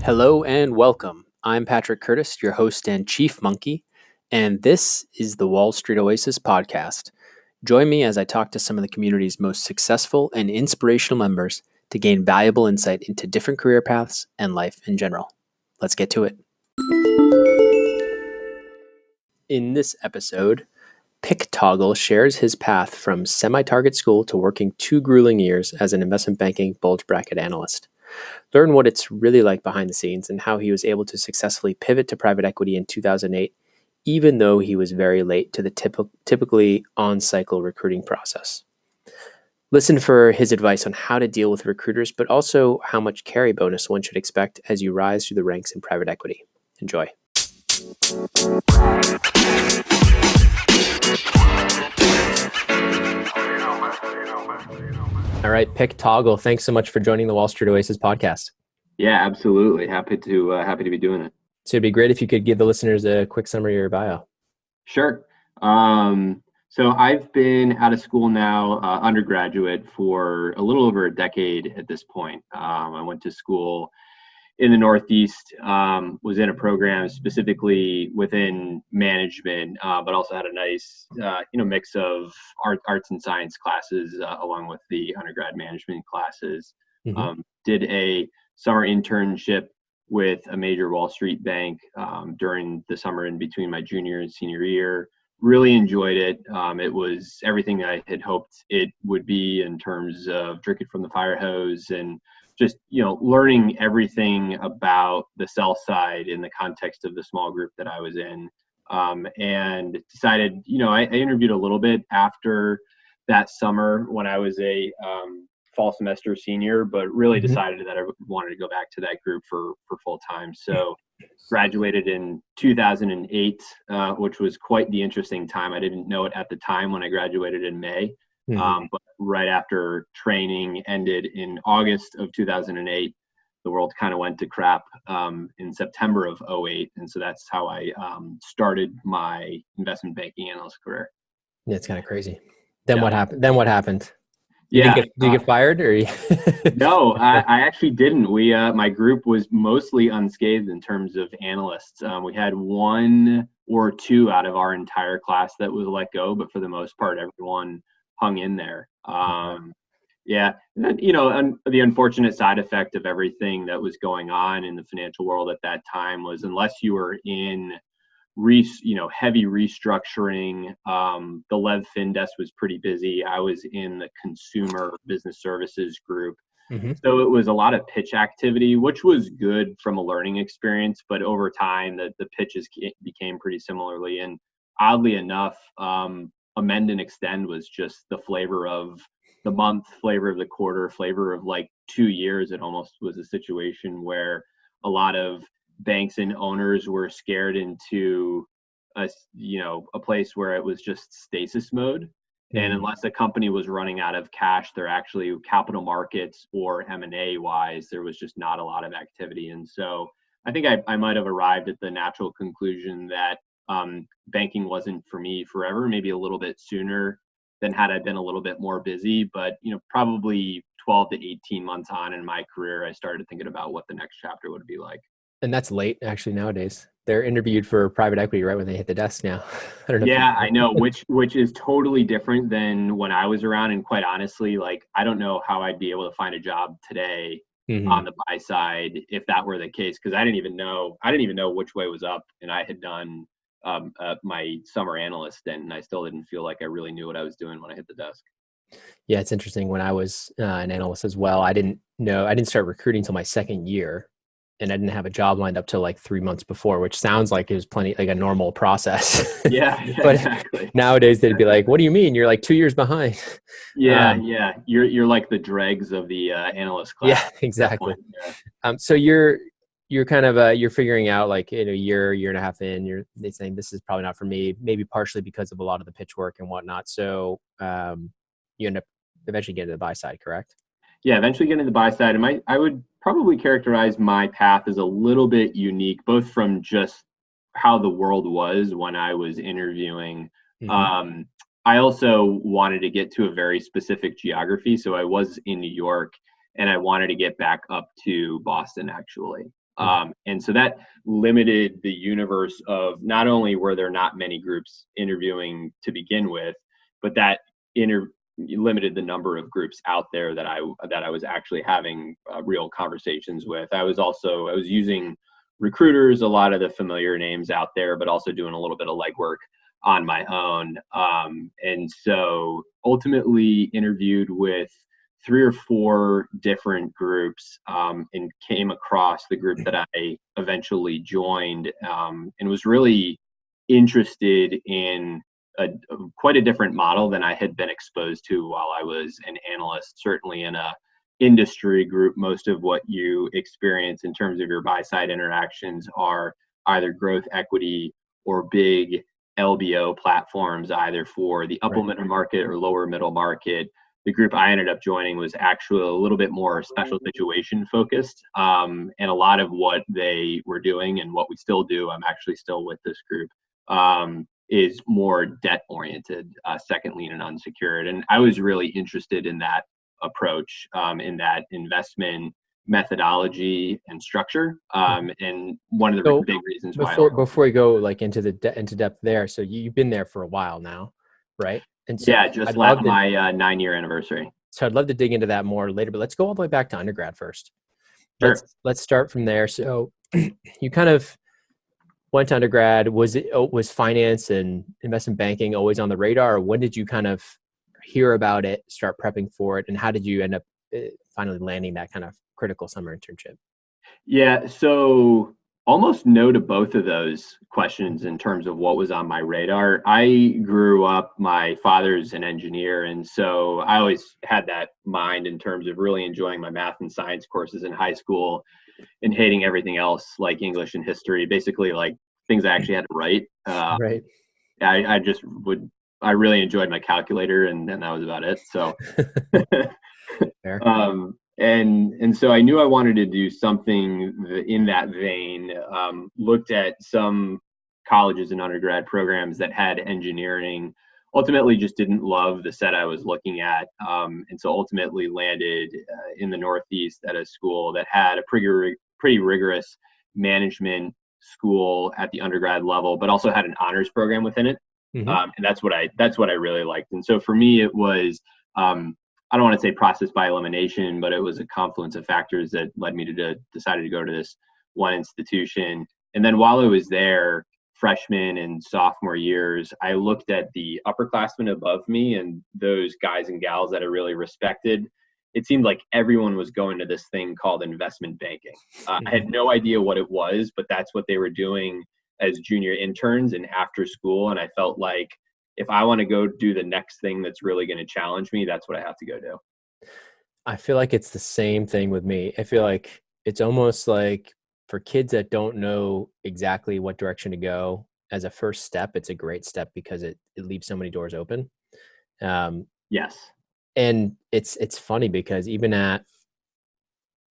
Hello and welcome. I'm Patrick Curtis, your host and chief monkey, and this is the Wall Street Oasis Podcast. Join me as I talk to some of the community's most successful and inspirational members to gain valuable insight into different career paths and life in general. Let's get to it. In this episode, Pick Toggle shares his path from semi-target school to working 2 grueling years as an investment banking bulge bracket analyst. Learn what it's really like behind the scenes and how he was able to successfully pivot to private equity in 2008, even though he was very late to the typically on-cycle recruiting process. Listen for his advice on how to deal with recruiters, but also how much carry bonus one should expect as you rise through the ranks in private equity. Enjoy. All right, Pick Toggle, thanks so much for joining the Wall Street Oasis podcast. Yeah, absolutely. Happy to be doing it. So it'd be great if you could give the listeners a quick summary of your bio. Sure. So I've been out of school now, undergraduate, for a little over a decade at this point. I went to school in the Northeast, was in a program specifically within management, but also had a nice, mix of arts and science classes along with the undergrad management classes. Mm-hmm. Did a summer internship with a major Wall Street bank during the summer in between my junior and senior year. Really enjoyed it. It was everything I had hoped it would be in terms of drinking from the fire hose and just, learning everything about the sell side in the context of the small group that I was in. And decided, I interviewed a little bit after that summer when I was a fall semester senior, but really decided that I wanted to go back to that group for full time. So graduated in 2008, which was quite the interesting time. I didn't know it at the time when I graduated in May. But right after training ended in August of 2008, the world kind of went to crap in September of 2008. And so that's how I started my investment banking analyst career. Yeah, it's kind of crazy. Then what happened? Did you get fired or? No, I actually didn't. My group was mostly unscathed in terms of analysts. We had 1 or 2 out of our entire class that was let go, but for the most part, everyone hung in there. Yeah. And then, the unfortunate side effect of everything that was going on in the financial world at that time was unless you were in heavy restructuring, the Lev Fin desk was pretty busy. I was in the consumer business services group. Mm-hmm. So it was a lot of pitch activity, which was good from a learning experience, but over time the pitches became pretty similarly. And oddly enough, amend and extend was just the flavor of the month, flavor of the quarter, flavor of like 2 years. It almost was a situation where a lot of banks and owners were scared into a place where it was just stasis mode. Mm-hmm. And unless a company was running out of cash, they're actually capital markets or M&A wise, there was just not a lot of activity. And so I think I might have arrived at the natural conclusion that banking wasn't for me forever, maybe a little bit sooner than had I been a little bit more busy. But, probably 12 to 18 months on in my career, I started thinking about what the next chapter would be like. And that's late, actually, nowadays. They're interviewed for private equity right when they hit the desk now. I don't know. Yeah, I know, which is totally different than when I was around. And quite honestly, I don't know how I'd be able to find a job today on the buy side if that were the case, because I didn't even know which way was up. And I had done my summer analyst stint, and I still didn't feel like I really knew what I was doing when I hit the desk. Yeah, it's interesting. When I was an analyst as well, I didn't start recruiting until my second year, and I didn't have a job lined up till like 3 months before, which sounds like it was plenty like a normal process. Yeah, but exactly. Nowadays they'd be like, "What do you mean? You're like 2 years behind." Yeah. You're like the dregs of the analyst class. Yeah, exactly. Yeah. So you're kind of you're figuring out like in a year and a half in, they're saying this is probably not for me, maybe partially because of a lot of the pitch work and whatnot. So you end up eventually getting to the buy side, correct? Yeah, eventually getting to the buy side. And I would probably characterize my path as a little bit unique, both from just how the world was when I was interviewing. Mm-hmm. I also wanted to get to a very specific geography. So I was in New York and I wanted to get back up to Boston actually. And so that limited the universe of not only were there not many groups interviewing to begin with, but that limited the number of groups out there that I was actually having real conversations with. I was using recruiters, a lot of the familiar names out there, but also doing a little bit of legwork on my own. And so ultimately interviewed with 3 or 4 different groups, and came across the group that I eventually joined, and was really interested in quite a different model than I had been exposed to while I was an analyst. Certainly in a industry group, most of what you experience in terms of your buy side interactions are either growth equity or big LBO platforms, either for the upper middle market or lower middle market. The group I ended up joining was actually a little bit more special situation focused. And a lot of what they were doing and what we still do, I'm actually still with this group, is more debt oriented, second lien and unsecured. And I was really interested in that approach, in that investment methodology and structure. And one of the big reasons before we go like into depth there, so you've been there for a while now, right? And so yeah, just left my 9-year anniversary. So I'd love to dig into that more later, but let's go all the way back to undergrad first. Sure. Let's start from there. So you kind of went to undergrad. Was finance and investment banking always on the radar, or when did you kind of hear about it, start prepping for it, and how did you end up finally landing that kind of critical summer internship? Yeah, so almost no to both of those questions in terms of what was on my radar. I grew up, my father's an engineer, and so I always had that mind in terms of really enjoying my math and science courses in high school and hating everything else like English and history, basically like things I actually had to write. Right. I really enjoyed my calculator, and that was about it. So Fair. And so I knew I wanted to do something in that vein. Looked at some colleges and undergrad programs that had engineering. Ultimately, just didn't love the set I was looking at, and so ultimately landed in the Northeast at a school that had a pretty rigorous management school at the undergrad level, but also had an honors program within it. Mm-hmm. And that's what I really liked. And so for me, it was I don't want to say process by elimination, but it was a confluence of factors that led me to decided to go to this one institution. And then while I was there, freshman and sophomore years, I looked at the upperclassmen above me and those guys and gals that I really respected. It seemed like everyone was going to this thing called investment banking. I had no idea what it was, but that's what they were doing as junior interns and after school. And I felt like if I want to go do the next thing that's really going to challenge me, that's what I have to go do. I feel like it's the same thing with me. I feel like it's almost like for kids that don't know exactly what direction to go, as a first step, it's a great step because it leaves so many doors open. Yes. And it's funny because even at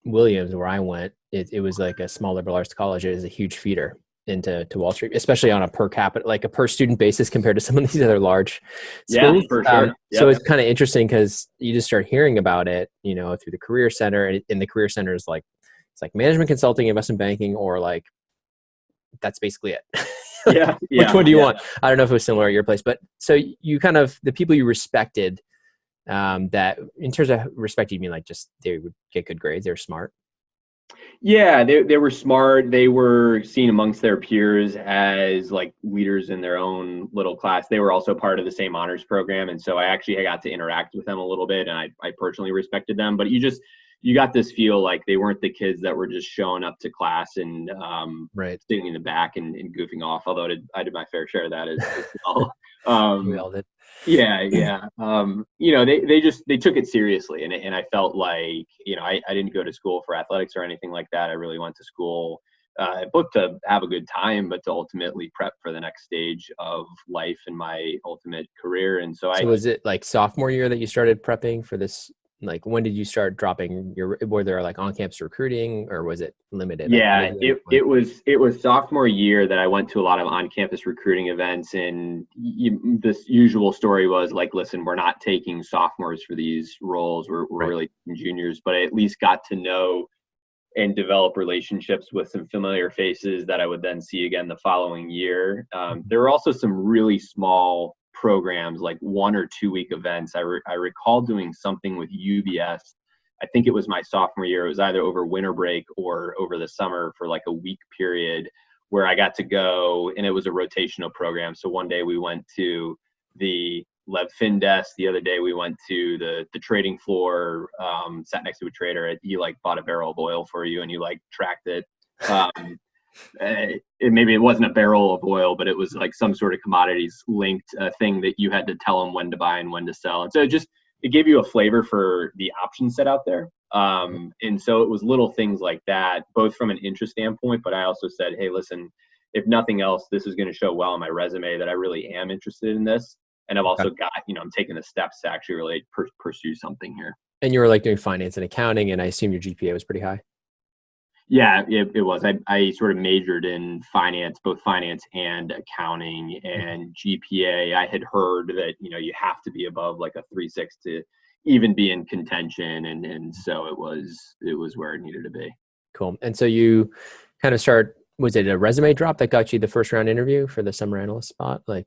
Williams, where I went, it was like a small liberal arts college. It is a huge feeder into Wall Street, especially on a per capita, like a per student basis compared to some of these other large schools. Yeah, for sure. Yep. So it's kind of interesting because you just start hearing about it, through the Career Center, and the Career Center is like, it's like management consulting, investment banking, or like, that's basically it. Yeah. Which one do you want? I don't know if it was similar at your place, but so you kind of, the people you respected, that in terms of respect, you mean like just they would get good grades, they're smart? Yeah, they were smart. They were seen amongst their peers as like leaders in their own little class. They were also part of the same honors program. And so I actually got to interact with them a little bit, and I personally respected them. But you got this feel like they weren't the kids that were just showing up to class and sitting in the back and goofing off, although I did my fair share of that as well. We all did. Yeah. They took it seriously, and I felt like, I didn't go to school for athletics or anything like that. I really went to school, both to have a good time, but to ultimately prep for the next stage of life and my ultimate career. And so was it like sophomore year that you started prepping for this Like, when did you start dropping were there like on-campus recruiting, or was it limited? Yeah, Like, it was sophomore year that I went to a lot of on-campus recruiting events, and this usual story was like, listen, we're not taking sophomores for these roles. We're right. really juniors, but I at least got to know and develop relationships with some familiar faces that I would then see again the following year. There were also some really small programs, like 1 or 2 week events. I recall doing something with UBS. I think it was my sophomore year. It was either over winter break or over the summer for like a week period where I got to go, and it was a rotational program. So one day we went to the Lev Fin desk. The other day we went to the trading floor, sat next to a trader. He like bought a barrel of oil for you and you like tracked it. Maybe it wasn't a barrel of oil, but it was like some sort of commodities linked thing that you had to tell them when to buy and when to sell. And so it gave you a flavor for the option set out there. And so it was little things like that, both from an interest standpoint, but I also said, hey, listen, if nothing else, this is going to show well on my resume that I really am interested in this. And I've also got, I'm taking the steps to actually really pursue something here. And you were like doing finance and accounting, and I assume your GPA was pretty high. Yeah, it was. I sort of majored in finance, both finance and accounting, and GPA. I had heard that, you have to be above like a 3.6 to even be in contention. And so it was where it needed to be. Cool. And so you kind of was it a resume drop that got you the first round interview for the summer analyst spot? Like,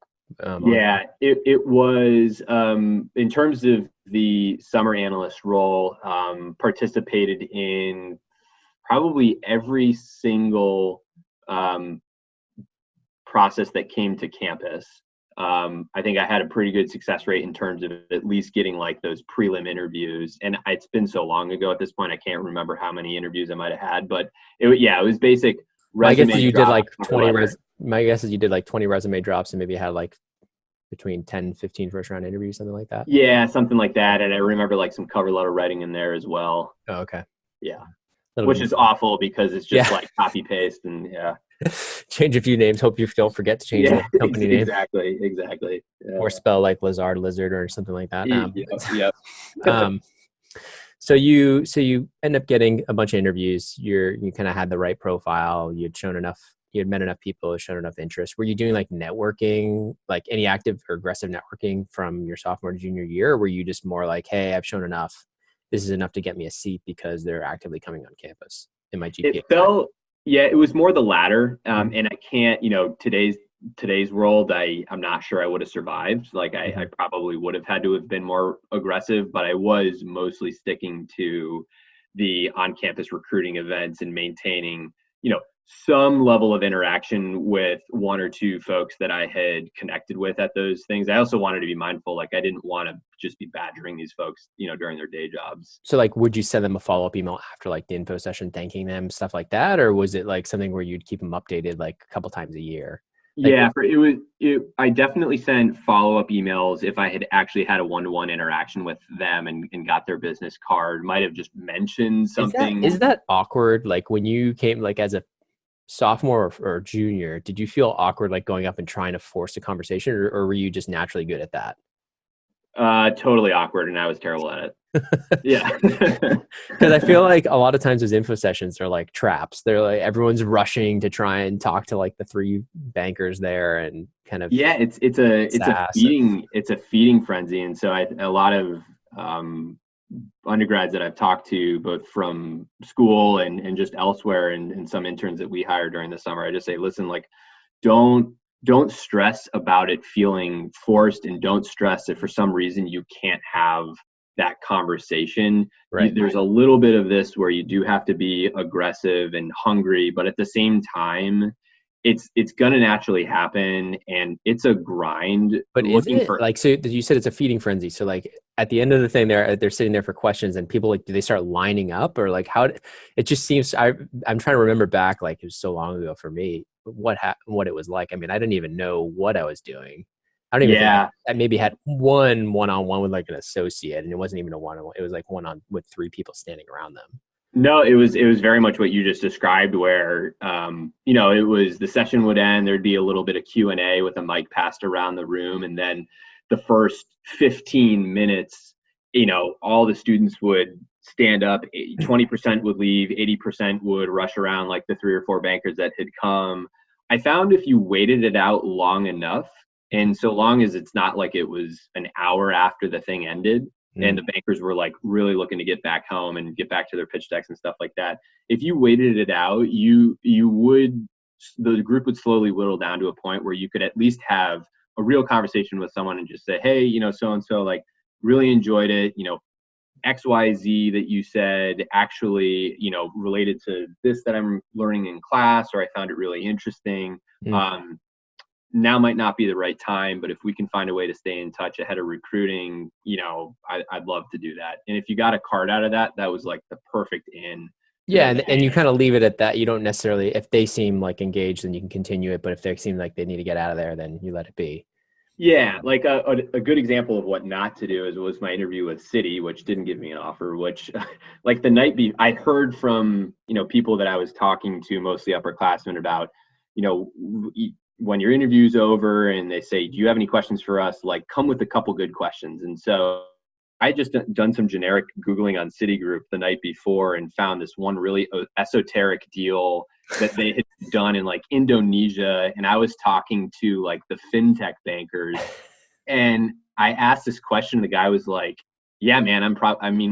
yeah, it was, in terms of the summer analyst role, participated in probably every single process that came to campus. I think I had a pretty good success rate in terms of at least getting like those prelim interviews. And it's been so long ago at this point, I can't remember how many interviews I might have had, but it was basic resume. My guess is you did like 20 my guess is you did like 20 resume drops and maybe had like between 10 and 15 first round interviews, something like that. Yeah, something like that. And I remember like some cover letter writing in there as well. Oh, okay. Yeah. Which is awful because it's just like copy paste and change a few names. Hope you don't forget to change the company name. Exactly. Or spell like lizard or something like that. Yep. So you end up getting a bunch of interviews. You kind of had the right profile. You had met enough people, shown enough interest. Were you doing like networking, like any active or aggressive networking from your sophomore to junior year? Or were you just more like, hey, I've shown enough. This is enough to get me a seat because they're actively coming on campus in my GPA? It was more the latter. And I can't, today's world, I'm not sure I would have survived. Like I probably would have had to have been more aggressive, but I was mostly sticking to the on-campus recruiting events and maintaining, some level of interaction with 1 or 2 folks that I had connected with at those things. I also wanted to be mindful. Like I didn't want to just be badgering these folks, during their day jobs. So like, would you send them a follow-up email after like the info session, thanking them, stuff like that? Or was it like something where you'd keep them updated like a couple times a year? I definitely sent follow-up emails if I had actually had a one-to-one interaction with them and got their business card. Might have just mentioned something. Is that awkward? Like when you came like as a sophomore or junior, did you feel awkward like going up and trying to force a conversation, or were you just naturally good at that? Totally awkward, and I was terrible at it. Yeah. Because I feel like a lot of times those info sessions are like traps. They're like everyone's rushing to try and talk to like the 3 bankers there and kind of it's a feeding frenzy. And so a lot of undergrads that I've talked to both from school and just elsewhere and some interns that we hired during the summer, I just say, listen, like don't stress about it feeling forced, and don't stress if for some reason you can't have that conversation. Right. There's a little bit of this where you do have to be aggressive and hungry, but at the same time, it's going to naturally happen, and it's a grind. But is it like, so you said it's a feeding frenzy. So like at the end of the thing, they're sitting there for questions, and people like, do they start lining up, or like how it just seems, I'm trying to remember back, like it was so long ago for me, what it was like. I mean, I didn't even know what I was doing. I don't even think I maybe had one-on-one with like an associate, and it wasn't even a one-on-one. It was like one-on with 3 people standing around them. No, it was very much what you just described, where it was the session would end, there'd be a little bit of Q&A with a mic passed around the room, and then the first 15 minutes all the students would stand up, 20% would leave, 80% would rush around like the 3 or 4 bankers that had come. I found if you waited it out long enough, and so long as it's not like it was an hour after the thing ended and the bankers were like really looking to get back home and get back to their pitch decks and stuff like that, if you waited it out, the group would slowly whittle down to a point where you could at least have a real conversation with someone and just say, hey, so-and-so, like, really enjoyed it, XYZ that you said actually, related to this that I'm learning in class, or I found it really interesting. Now might not be the right time, but if we can find a way to stay in touch ahead of recruiting, I'd love to do that. And if you got a card out of that, that was like the perfect in. Yeah, and you kind of leave it at that. You don't necessarily, if they seem like engaged, then you can continue it. But if they seem like they need to get out of there, then you let it be. Yeah, like a good example of what not to do was my interview with Citi, which didn't give me an offer, which like the night I heard from, people that I was talking to, mostly upperclassmen, about, when your interview's over and they say, do you have any questions for us? Like, come with a couple good questions. And so I just done some generic Googling on Citigroup the night before and found this one really esoteric deal that they had done in like Indonesia. And I was talking to like the fintech bankers, and I asked this question. The guy was like, yeah, man,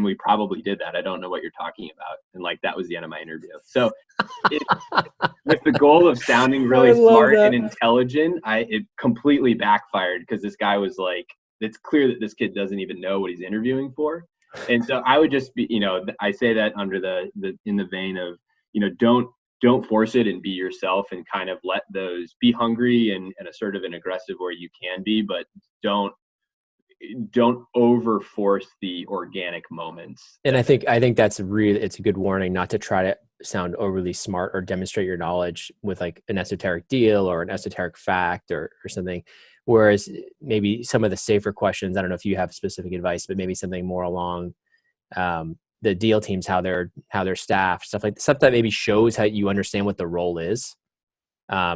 we probably did that. I don't know what you're talking about. And like, that was the end of my interview. So with the goal of sounding really smart and intelligent, it completely backfired, because this guy was like, it's clear that this kid doesn't even know what he's interviewing for. And so I would just be, I say that under in the vein of, don't force it and be yourself, and kind of let those, be hungry and assertive and aggressive where you can be, but don't over force the organic moments. And I think it's a good warning not to try to sound overly smart or demonstrate your knowledge with like an esoteric deal or an esoteric fact or something. Whereas maybe some of the safer questions, I don't know if you have specific advice, but maybe something more along the deal teams, how they're staffed, stuff that maybe shows how you understand what the role is. I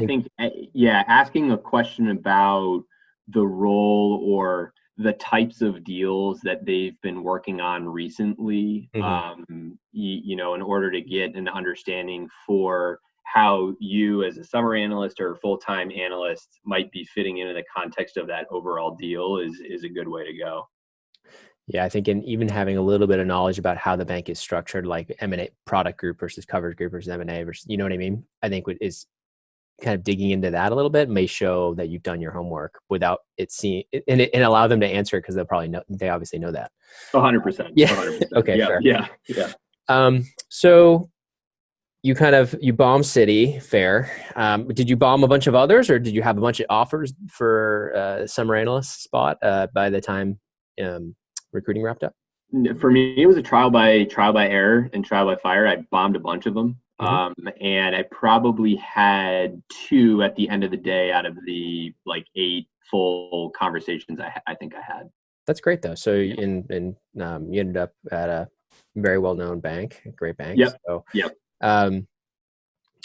think asking a question about the role or the types of deals that they've been working on recently, in order to get an understanding for how you as a summer analyst or a full-time analyst might be fitting into the context of that overall deal is a good way to go. Yeah, I think even having a little bit of knowledge about how the bank is structured, like M&A product group versus coverage group versus M&A versus, you know what I mean? I think is kind of digging into that a little bit may show that you've done your homework without it seeing, and allow them to answer it, because they'll probably know, they obviously know that. 100%. Yeah. 100%. Okay. Yeah, fair. Yeah. So you bombed Citi, fair. Did you bomb a bunch of others, or did you have a bunch of offers for summer analyst spot by the time recruiting wrapped up? For me, it was a trial by error and trial by fire. I bombed a bunch of them. And I probably had 2 at the end of the day out of the like 8 full conversations I think I had. That's great though. So you ended up at a very well-known bank, a great bank. Yep. So, yep.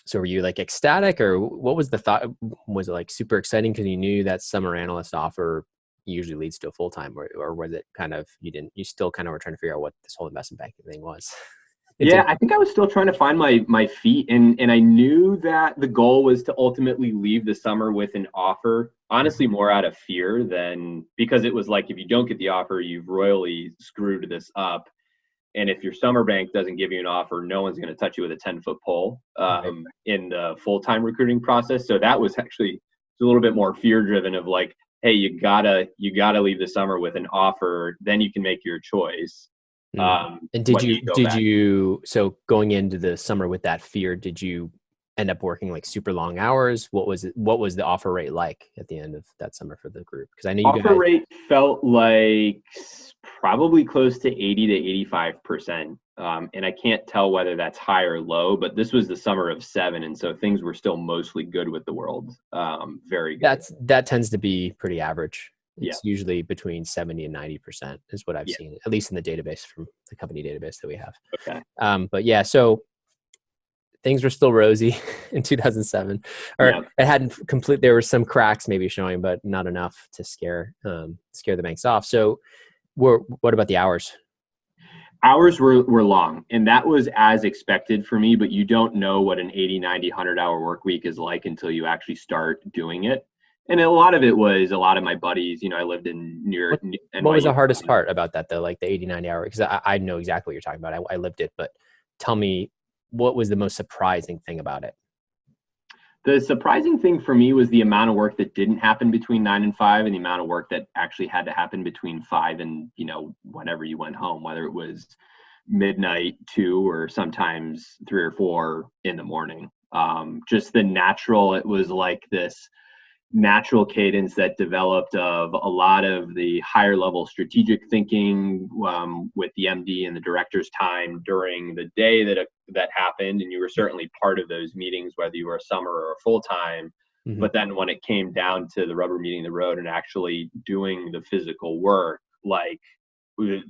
So were you like ecstatic, or what was the thought? Was it like super exciting because you knew that summer analyst offer usually leads to a full-time, or was it kind of, you still kind of were trying to figure out what this whole investment banking thing was? Yeah, I think I was still trying to find my feet, and I knew that the goal was to ultimately leave the summer with an offer, honestly more out of fear than, because it was like, if you don't get the offer, you've royally screwed this up. And if your summer bank doesn't give you an offer, no one's going to touch you with a 10-foot pole in the full-time recruiting process. So that was actually a little bit more fear-driven of like, hey, you gotta leave the summer with an offer, then you can make your choice. And so going into the summer with that fear, did you end up working like super long hours? What was the offer rate like at the end of that summer for the group? Because I know offer rate felt like probably close to 80 to 85%. And I can't tell whether that's high or low, but this was the summer of 7. And so things were still mostly good with the world. Very good. That tends to be pretty average. It's usually between 70 and 90% is what I've seen, at least in the database, from the company database that we have. Okay. But yeah, so things were still rosy in 2007, or it hadn't complete. There were some cracks maybe showing, but not enough to scare the banks off. So What about the hours? Hours were long, and that was as expected for me, but you don't know what an 80, 90, 100-hour work week is like until you actually start doing it. And a lot of it was a lot of my buddies, I lived in near What was NYU. the hardest part about that though? Like the 80, 90 hour, because I know exactly what you're talking about. I lived it, but tell me, what was the most surprising thing about it? The surprising thing for me was the amount of work that didn't happen between 9 and 5, and the amount of work that actually had to happen between 5 and, whenever you went home, whether it was midnight, 2, or sometimes 3 or 4 in the morning. Just it was like this natural cadence that developed of a lot of the higher level strategic thinking with the MD and the director's time during the day that happened. And you were certainly part of those meetings, whether you were a summer or a full time. Mm-hmm. But then when it came down to the rubber meeting the road and actually doing the physical work, like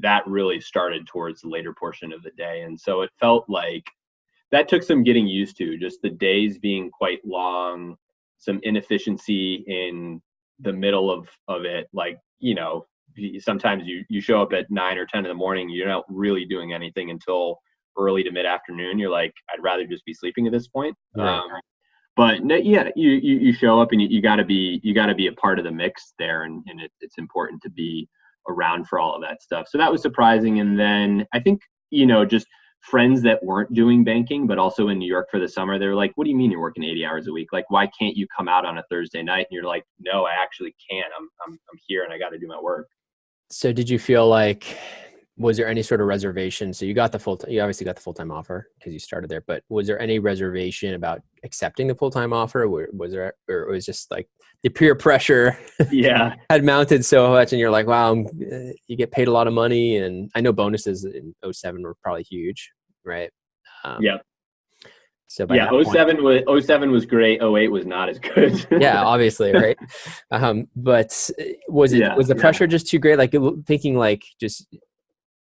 that really started towards the later portion of the day. And so it felt like that took some getting used to, just the days being quite long, some inefficiency in the middle of it. Like, sometimes you show up at 9 or 10 in the morning, you're not really doing anything until early to mid afternoon. You're like, I'd rather just be sleeping at this point. Right. But yeah, you show up and you gotta be a part of the mix there. And it's important to be around for all of that stuff. So that was surprising. And then I think, just friends that weren't doing banking, but also in New York for the summer, they were like, what do you mean you're working 80 hours a week? Like, why can't you come out on a Thursday night? And you're like, no, I actually can. I'm here and I got to do my work. So did you feel like, was there any sort of reservation? So you obviously got the full-time offer because you started there, but was there any reservation about accepting the full-time offer? Or it was just like the peer pressure had mounted so much and you're like, wow, you get paid a lot of money. And I know bonuses in 07 were probably huge, right? So by 07 was great. 08 was not as good. Yeah, obviously, right? But was the pressure just too great? Like thinking like just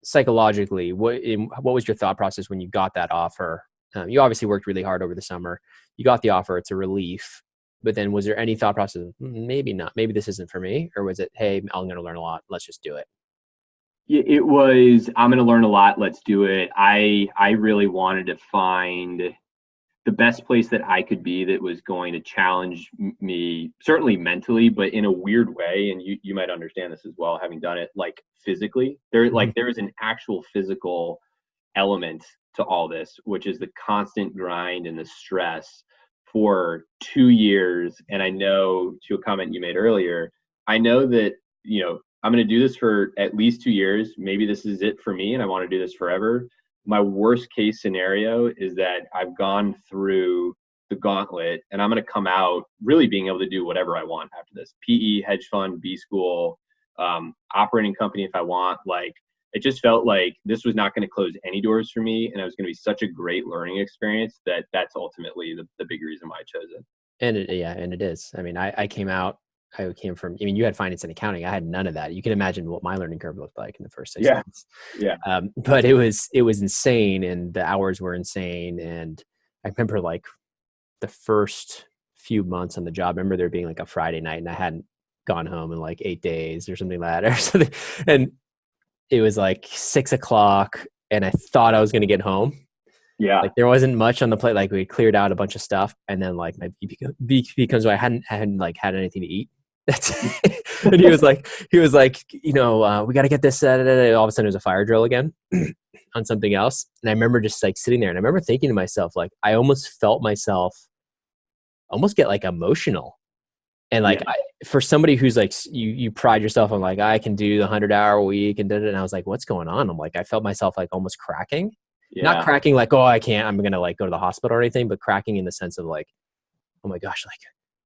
psychologically, what was your thought process when you got that offer? You obviously worked really hard over the summer. You got the offer. It's a relief. But then was there any thought process of maybe not, maybe this isn't for me? Or was it, hey, I'm going to learn a lot. Let's just do it. It was, I'm going to learn a lot. Let's do it. I really wanted to find the best place that I could be that was going to challenge me, certainly mentally, but in a weird way. And you might understand this as well, having done it, like physically. There is an actual physical element to all this, which is the constant grind and the stress for 2 years. And I know, to a comment you made earlier, I know that, I'm going to do this for at least 2 years. Maybe this is it for me and I want to do this forever. My worst case scenario is that I've gone through the gauntlet and I'm going to come out really being able to do whatever I want after this. PE, hedge fund, B school, operating company if I want. Like, it just felt like this was not going to close any doors for me, and it was going to be such a great learning experience that's ultimately the big reason why I chose it. And it is. I mean, I came from, you had finance and accounting. I had none of that. You can imagine what my learning curve looked like in the first 6 months. Yeah. But it was insane, and the hours were insane. And I remember like the first few months on the job, I remember there being like a Friday night and I hadn't gone home in like 8 days or something like that or something. And it was like 6:00 and I thought I was going to get home. Yeah. Like there wasn't much on the plate. Like we cleared out a bunch of stuff and then like my BP comes by. I hadn't like had anything to eat. And he was like, we got to get this. All of a sudden there's a fire drill again on something else. And I remember just like sitting there and I remember thinking to myself, like, I almost felt myself almost get like emotional. And like, for somebody who's like, you pride yourself on like, I can do the 100-hour week and and I was like, what's going on? I'm like, I felt myself like almost cracking, not cracking like, oh, I can't, I'm going to like go to the hospital or anything, but cracking in the sense of like, oh my gosh,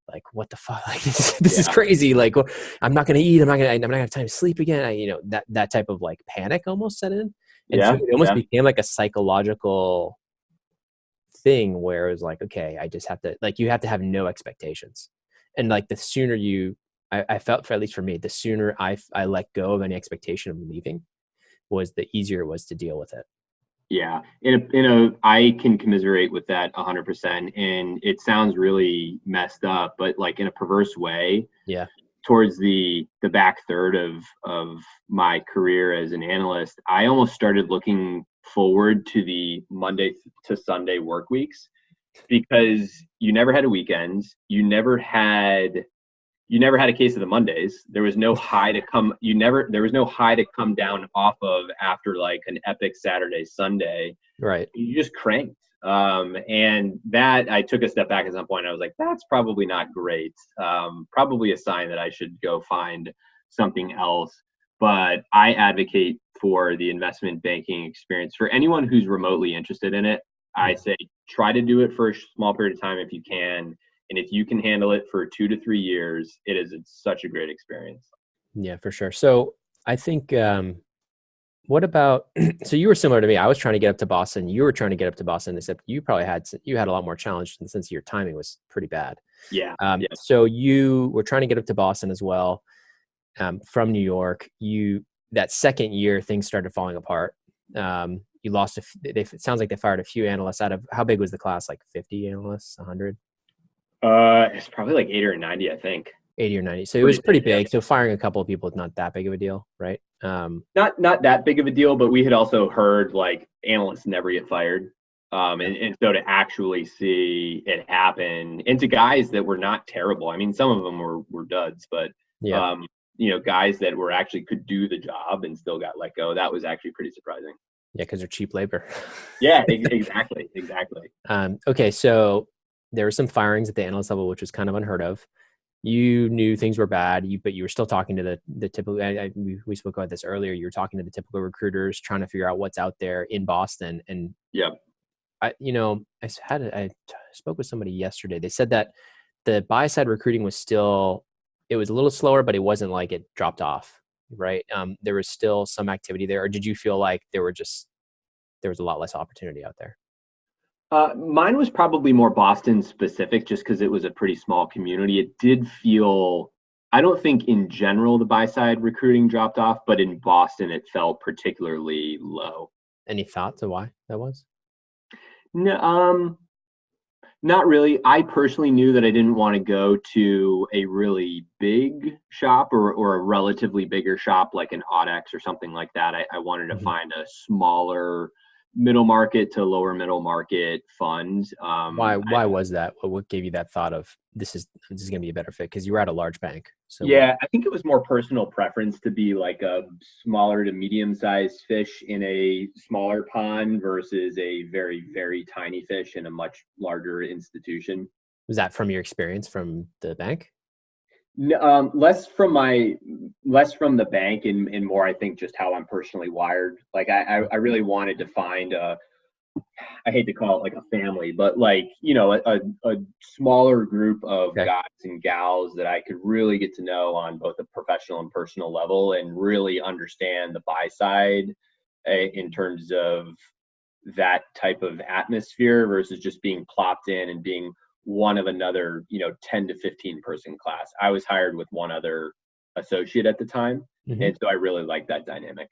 like what the fuck? Like this is crazy. Like I'm not going to eat. I'm not going to have time to sleep again. That type of like panic almost set in. And so it almost became like a psychological thing where it was like, okay, I just have to, like, you have to have no expectations. And like the sooner I felt, for at least for me, the sooner I let go of any expectation of leaving, was the easier it was to deal with it. Yeah, I can commiserate with that 100%. And it sounds really messed up, but like in a perverse way. Yeah. towards the back third of my career as an analyst, I almost started looking forward to the Monday to Sunday work weeks, because you never had a weekend. You never had a case of the Mondays. There was no high to come. There was no high to come down off of after like an epic Saturday, Sunday. Right. You just cranked. And that, I took a step back at some point. I was like, that's probably not great. Probably a sign that I should go find something else. But I advocate for the investment banking experience for anyone who's remotely interested in it. I say try to do it for a small period of time if you can. And if you can handle it for 2 to 3 years, it's such a great experience. Yeah, for sure. So I think, what about, so you were similar to me. I was trying to get up to Boston. You were trying to get up to Boston, except you probably had a lot more challenge since your timing was pretty bad. Yeah. So you were trying to get up to Boston as well, from New York. That second year, things started falling apart. You lost, it sounds like they fired a few analysts out of, how big was the class? Like 50 analysts, 100? It's probably like 80 or 90, I think. 80 or 90. So it was pretty big. Yeah. So firing a couple of people is not that big of a deal, right? Not that big of a deal, but we had also heard like analysts never get fired. And so to actually see it happen, and to guys that were not terrible. I mean, some of them were duds, but yeah. Guys that were actually could do the job and still got let go. That was actually pretty surprising. Yeah, because they're cheap labor. Yeah, exactly. Okay, so there were some firings at the analyst level, which was kind of unheard of. You knew things were bad, but you were still talking to the typical. We spoke about this earlier. You were talking to the typical recruiters, trying to figure out what's out there in Boston. And yeah, I spoke with somebody yesterday. They said that the buy side recruiting was still, it was a little slower, but it wasn't like it dropped off, right? There was still some activity there. Or did you feel like there was a lot less opportunity out there? Mine was probably more Boston specific, just because it was a pretty small community. It did feel, I don't think in general the buy side recruiting dropped off, but in Boston it felt particularly low. Any thoughts of why that was? No, not really. I personally knew that I didn't want to go to a really big shop or a relatively bigger shop like an Audex or something like that. I wanted to find a smaller middle market to lower middle market fund. Why was that? What gave you that thought of this is going to be a better fit? Because you were at a large bank. So yeah, I think it was more personal preference to be like a smaller to medium sized fish in a smaller pond versus a very, very tiny fish in a much larger institution. Was that from your experience from the bank? Less from the bank and more, I think, just how I'm personally wired. Like I really wanted to find I hate to call it like a family, but like, a smaller group of guys and gals that I could really get to know on both a professional and personal level and really understand the buy side in terms of that type of atmosphere versus just being plopped in and being one of another, 10 to 15 person class. I was hired with one other associate at the time. Mm-hmm. And so I really liked that dynamic.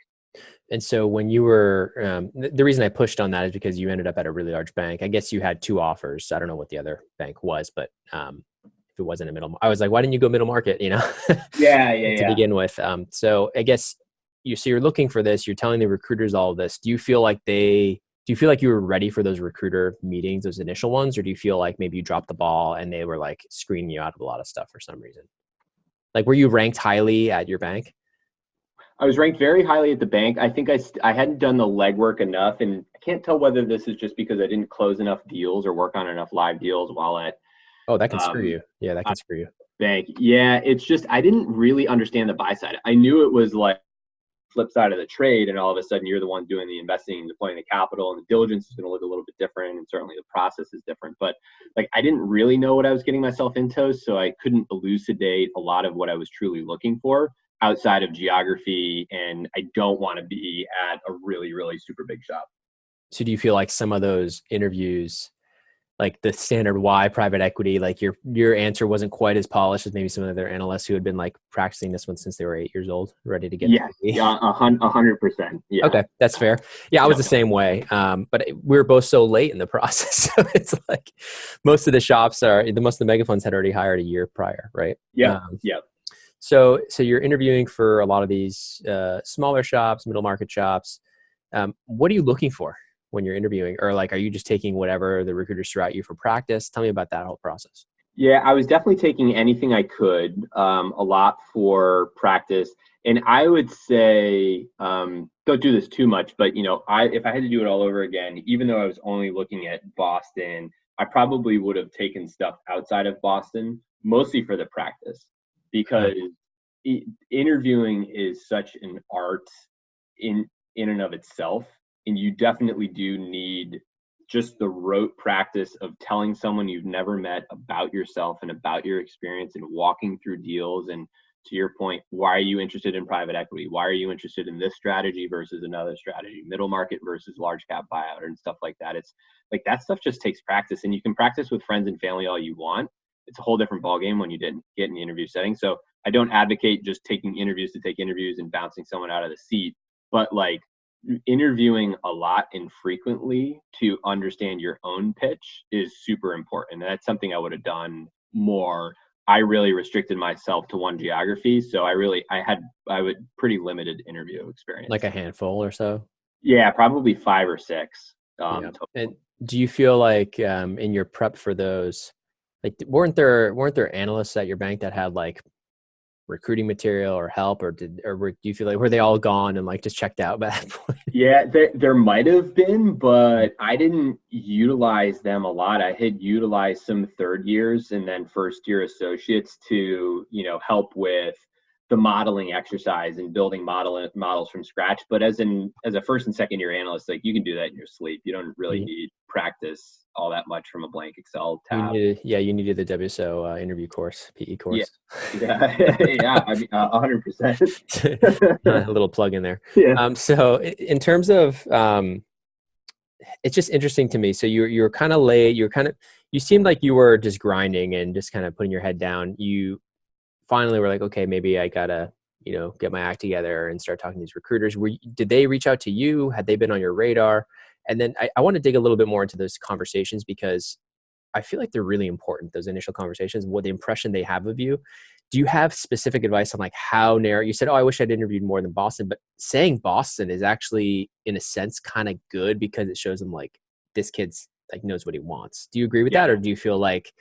And so when you were, the reason I pushed on that is because you ended up at a really large bank. I guess you had 2 offers. I don't know what the other bank was, but if it wasn't a middle, I was like, why didn't you go middle market, to begin with. So I guess you're looking for this, you're telling the recruiters all of this. Do you feel like you were ready for those recruiter meetings, those initial ones? Or do you feel like maybe you dropped the ball and they were like screening you out of a lot of stuff for some reason? Like, were you ranked highly at your bank? I was ranked very highly at the bank. I think I hadn't done the legwork enough, and I can't tell whether this is just because I didn't close enough deals or work on enough live deals while at. Oh, that can screw you. Yeah, that can screw you. Bank. Yeah, it's just I didn't really understand the buy side. I knew it was like flip side of the trade, and all of a sudden you're the one doing the investing and deploying the capital, and the diligence is going to look a little bit different, and certainly the process is different. But like I didn't really know what I was getting myself into, so I couldn't elucidate a lot of what I was truly looking for outside of geography, and I don't want to be at a really, really super big shop. So do you feel like some of those interviews, like the standard why private equity, like your answer wasn't quite as polished as maybe some of their analysts who had been like practicing this one since they were 8 years old, ready to get? Yeah, 100%. Yeah. Okay, that's fair. Yeah, I was the same way. But we were both so late in the process. So it's like most of the shops most of the mega funds had already hired a year prior, right? Yeah. So you're interviewing for a lot of these smaller shops, middle market shops. What are you looking for when you're interviewing? Or like, are you just taking whatever the recruiters throw at you for practice? Tell me about that whole process. Yeah, I was definitely taking anything I could, a lot for practice. And I would say, don't do this too much, but if I had to do it all over again, even though I was only looking at Boston, I probably would have taken stuff outside of Boston, mostly for the practice, Huh. because interviewing is such an art in and of itself, and you definitely do need just the rote practice of telling someone you've never met about yourself and about your experience and walking through deals. And to your point, why are you interested in private equity? Why are you interested in this strategy versus another strategy, middle market versus large cap buyout and stuff like that? It's like that stuff just takes practice, and you can practice with friends and family all you want. It's a whole different ballgame when you didn't get in the interview setting. So I don't advocate just taking interviews to take interviews and bouncing someone out of the seat, but like interviewing a lot and frequently to understand your own pitch is super important. And that's something I would have done more. I really restricted myself to one geography, so I would pretty limited interview Like experience. a handful or so? Yeah, probably 5 or 6 Yeah. total. And do you feel like in your prep for those, like weren't there analysts at your bank that had like recruiting material or help, or do you feel like were they all gone and like just checked out by that point? Yeah, there might have been, but I didn't utilize them a lot. I had utilized some third years and then first year associates to, help with the modeling exercise and building models from scratch. But as a first and second year analyst, like you can do that in your sleep. You don't really You, need practice all that much from a blank Excel you tab. needed, yeah, you needed the WSO interview course, PE Yeah, course. yeah, yeah. I mean, 100%. A little plug in there. Yeah. So in terms of, it's just interesting to me. So you're kind of late. You seemed like you were just grinding and just kind of putting your head down. You finally were like, okay, maybe I gotta, get my act together and start talking to these recruiters. Did they reach out to you? Had they been on your radar? And then I want to dig a little bit more into those conversations because I feel like they're really important, those initial conversations, what the impression they have of you. Do you have specific advice on like how narrow? You said, oh, I wish I'd interviewed more than Boston, but saying Boston is actually in a sense kind of good because it shows them like this kid's like knows what he wants. Do you agree with Yeah. that? Or do you feel like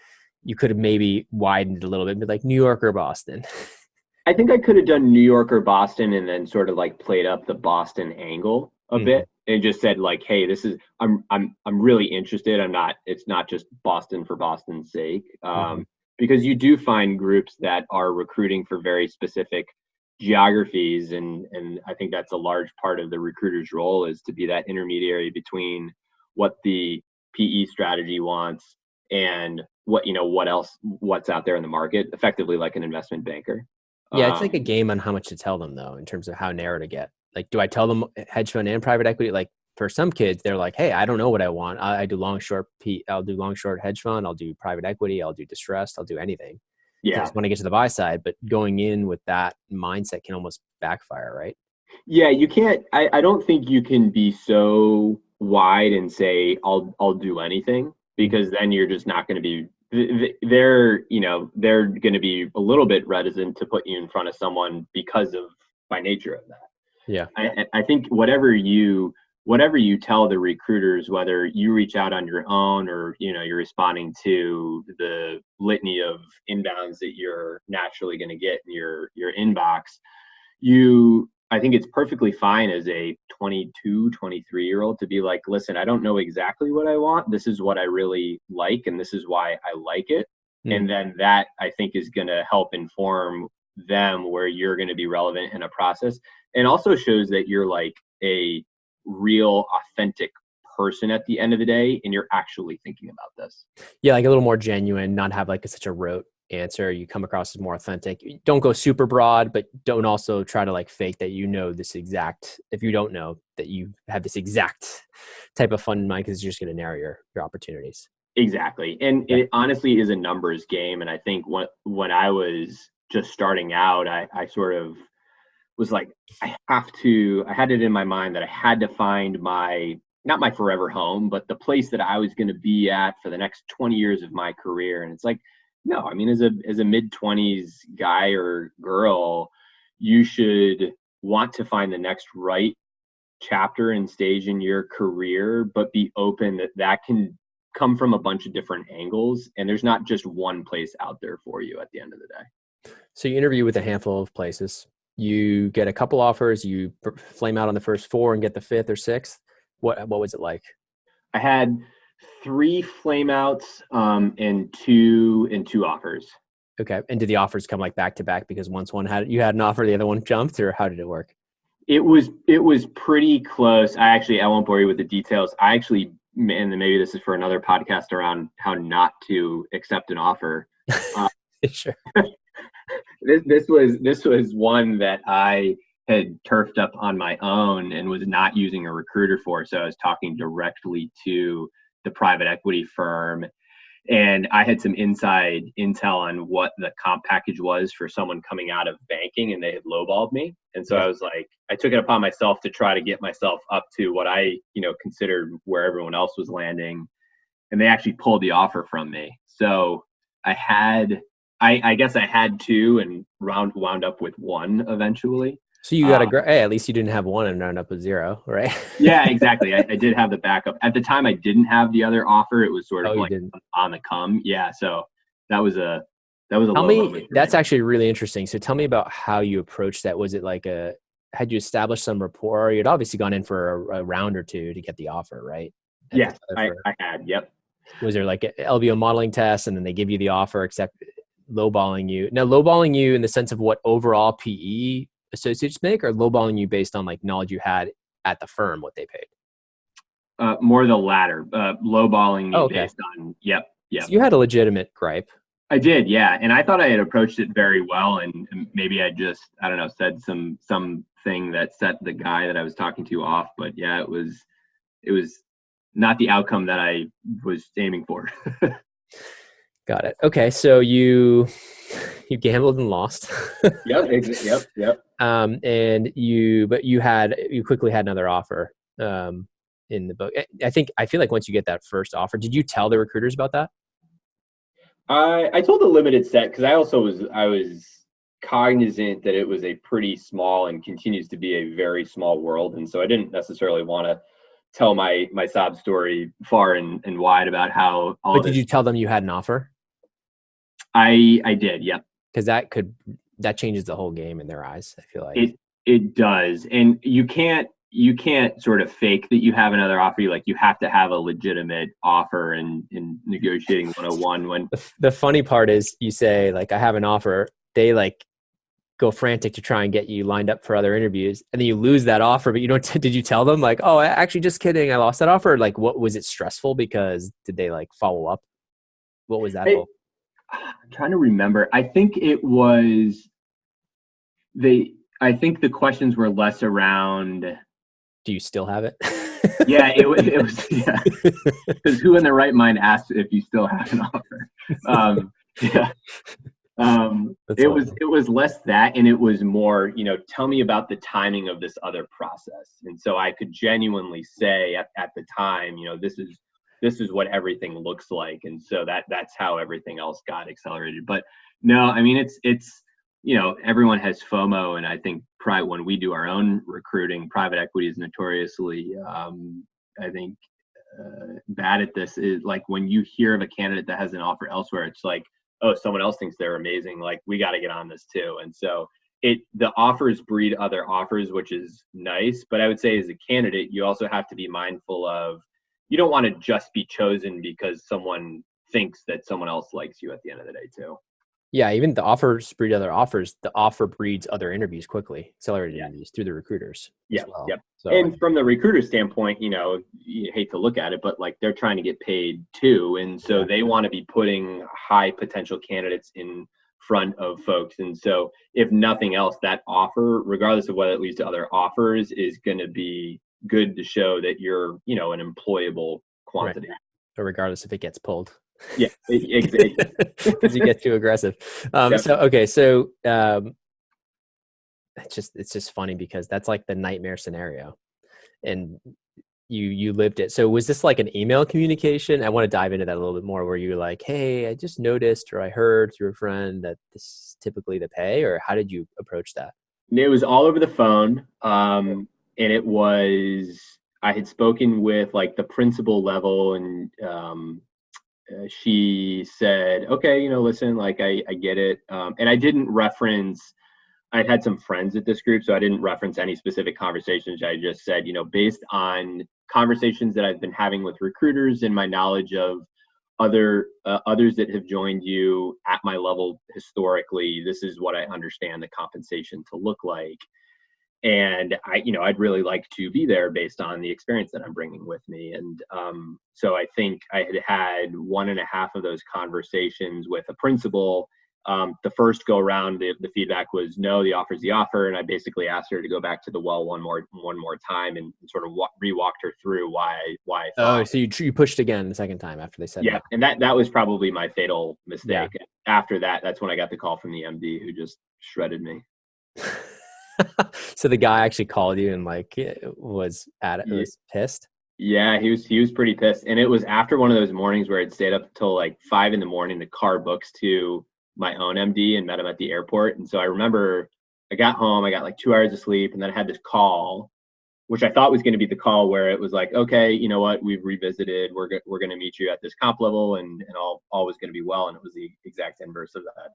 you could have maybe widened a little bit, but like New York or Boston? I think I could have done New York or Boston and then sort of like played up the Boston angle a Mhm. bit and just said like, hey, this is I'm really interested. It's not just Boston for Boston's sake. Mhm. Because you do find groups that are recruiting for very specific geographies, and I think that's a large part of the recruiter's role is to be that intermediary between what the PE strategy wants and what's out there in the market, effectively like an investment banker. Yeah, it's like a Um, game on how much to tell them though, in terms of how narrow to get. Like, do I tell them hedge fund and private equity? Like for some kids, they're like, hey, I don't know what I want. I do long short I'll do long short hedge fund, I'll do private equity, I'll do distressed, I'll do anything. Because I yeah, just want to get to the buy side. But going in with that mindset can almost backfire, right? yeah. You can't. I don't think you can be so wide and say I'll do anything, Mhm. because then you're just not going to be. They're going to be a little bit reticent to put you in front of someone because of by nature of that. Yeah. I think whatever you tell the recruiters, whether you reach out on your own or you're responding to the litany of inbounds that you're naturally going to get in your inbox, I think it's perfectly fine as a 22, 23-year old to be like, listen, I don't know exactly what I want. This is what I really like, and this is why I like it. Mm. And then that I think is going to help inform them where you're going to be relevant in a process, and also shows that you're like a real authentic person at the end of the day and you're actually thinking about this. Yeah, like a little more genuine, not have like such a rote answer. You come across as more authentic. Don't go super broad, but don't also try to like fake that you know this exact. If you don't know that you have this exact type of fund in mind, because you're just going to narrow your opportunities. Exactly. And Yeah. it honestly is a numbers game. And I think when I was just starting out, I sort of was like, I had it in my mind that I had to find not my forever home, but the place that I was going to be at for the next 20 years of my career. And it's like, No, I mean, as a mid-20s guy or girl, you should want to find the next right chapter and stage in your career, but be open that that can come from a bunch of different angles, and there's not just one place out there for you at the end of the day. So you interview with a handful of places. You get a couple offers. You flame out on the first four and get the fifth or sixth. What was it like? I had 3 flameouts and two offers. Okay. And did the offers come like back to back because once you had an offer, the other one jumped, or how did it work? It was pretty close. I won't bore you with the details. And maybe this is for another podcast around how not to accept an offer. Sure. This was one that I had turfed up on my own and was not using a recruiter for. So I was talking directly to the private equity firm, and I had some inside intel on what the comp package was for someone coming out of banking, and they had lowballed me. And so I was like, I took it upon myself to try to get myself up to what I, considered where everyone else was landing. And they actually pulled the offer from me. So I guess I had two and wound up with one eventually. So you got hey, at least you didn't have one and round up with zero, right? Yeah, exactly. I did have the backup. At the time, I didn't have the other offer. It was sort of on the come. Yeah, so that was a low moment. That's actually really interesting. So tell me about how you approached that. Was it like had you established some rapport? You'd obviously gone in for a round or two to get the offer, right? Yes, I had. Yep. Was there like an LBO modeling test, and then they give you the offer, except lowballing you? Now, lowballing you in the sense of what overall PE associates make, or lowballing you based on like knowledge you had at the firm, what they paid? More the latter. Lowballing me based on, yep. So you had a legitimate gripe. I did, yeah. And I thought I had approached it very well, and maybe I just, I don't know, said something that set the guy that I was talking to off. But yeah, it was not the outcome that I was aiming for. Got it. Okay, so you gambled and lost. Yep. And you quickly had another offer in the book. I feel like once you get that first offer, did you tell the recruiters about that? I told the limited set because I was cognizant that it was a pretty small and continues to be a very small world, and so I didn't necessarily want to tell my sob story far and wide about how all. But did you tell them you had an offer? I did, yep. Because that changes the whole game in their eyes, I feel like. It does. And you can't sort of fake that you have another offer. You have to have a legitimate offer in negotiating 101. When the funny part is you say, like, I have an offer, they like go frantic to try and get you lined up for other interviews, and then you lose that offer, but you don't did you tell them like, oh, actually just kidding, I lost that offer? Like, what was it stressful because did they like follow up? What was that? I'm trying to remember. I think it was I think the questions were less around. Do you still have it? Yeah, it was. Yeah, because who in their right mind asks if you still have an offer? Yeah. It was less that, and it was more, tell me about the timing of this other process. And so I could genuinely say at the time, this is what everything looks like. And so that's how everything else got accelerated. But no, I mean, it's everyone has FOMO. And I think when we do our own recruiting, private equity is notoriously, I think, bad at this. Is like when you hear of a candidate that has an offer elsewhere, it's like, oh, someone else thinks they're amazing. Like, we got to get on this too. And so the offers breed other offers, which is nice. But I would say as a candidate, you also have to be mindful of, you don't want to just be chosen because someone thinks that someone else likes you at the end of the day too. Yeah, even the offers breed other offers. The offer breeds other interviews quickly, accelerated interviews through the recruiters. Yeah, well. yep. So, and from the recruiter standpoint, you hate to look at it, but like they're trying to get paid too, and so they want to be putting high potential candidates in front of folks. And so, if nothing else, that offer, regardless of whether it leads to other offers, is going to be good to show that you're, an employable quantity. Right. Or regardless if it gets pulled. Yeah, exactly. Because you get too aggressive. Yep. So it's just funny because that's like the nightmare scenario. And you lived it. So was this like an email communication? I want to dive into that a little bit more, where you were like, hey, I just noticed, or I heard through a friend that this is typically the pay, or how did you approach that? It was all over the phone. And it was, I had spoken with like the principal level, and she said, okay, listen, like I get it. And I didn't reference, I'd had some friends at this group, so I didn't reference any specific conversations. I just said, based on conversations that I've been having with recruiters and my knowledge of others that have joined you at my level historically, this is what I understand the compensation to look like. And I'd really like to be there based on the experience that I'm bringing with me. And so I think I had one and a half of those conversations with a principal. The first go around, the feedback was no, the offer's the offer. And I basically asked her to go back to the well one more time and sort of re-walked her through why I thought. Oh, so you pushed again the second time after they said Yeah, no. and that was probably my fatal mistake. Yeah. After that, that's when I got the call from the MD, who just shredded me. So the guy actually called you and like was pissed. Yeah, he was pretty pissed. And it was after one of those mornings where I'd stayed up until like 5 a.m. the car books to my own MD and met him at the airport. And so I remember I got home, I got like 2 hours of sleep, and then I had this call, which I thought was going to be the call where it was like, okay, you know what, we've revisited, we're going to meet you at this comp level, and all was going to be well. And it was the exact inverse of that.